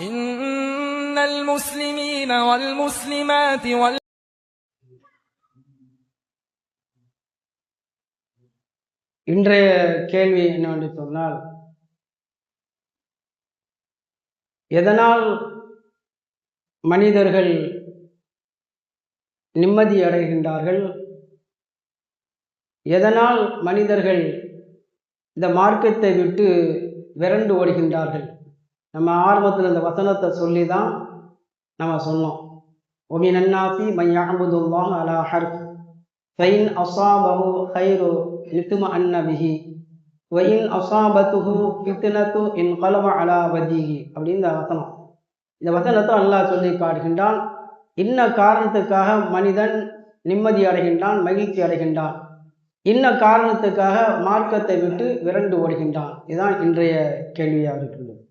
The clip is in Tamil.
إن المسلمين والمسلمات இன்றைய கேள்வி என்னவென்று சொன்னால், எதனால் மனிதர்கள் நிம்மதி அடைகின்றார்கள், எதனால் மனிதர்கள் இந்த மார்க்கத்தை விட்டு விரண்டு ஓடுகின்றார்கள்? நம்ம ஆரம்பத்தில் இந்த வசனத்தை சொல்லி தான் நம்ம சொன்னோம். ஒமின் அன்னாசி மையாபுதுல்லாஹ் அலா ஹர்ஃப் ஃபைன் அஸாபஹு ஹைரு இத்ம அன்னபிஹி வயின் அஸாபத்துஹு ஃபித்னத்து இன் கலப அலா வஜிஹி அப்படின்னு இந்த வசனம். இந்த வசனத்தை அல்லாஹ் சொல்லி காட்டுகின்றான். இன்ன காரணத்துக்காக மனிதன் நிம்மதி அடைகின்றான், மகிழ்ச்சி அடைகின்றான், இன்ன காரணத்துக்காக மார்க்கத்தை விட்டு விரண்டு ஓடுகின்றான். இதுதான் இன்றைய கேள்வியாக இருக்கின்றது.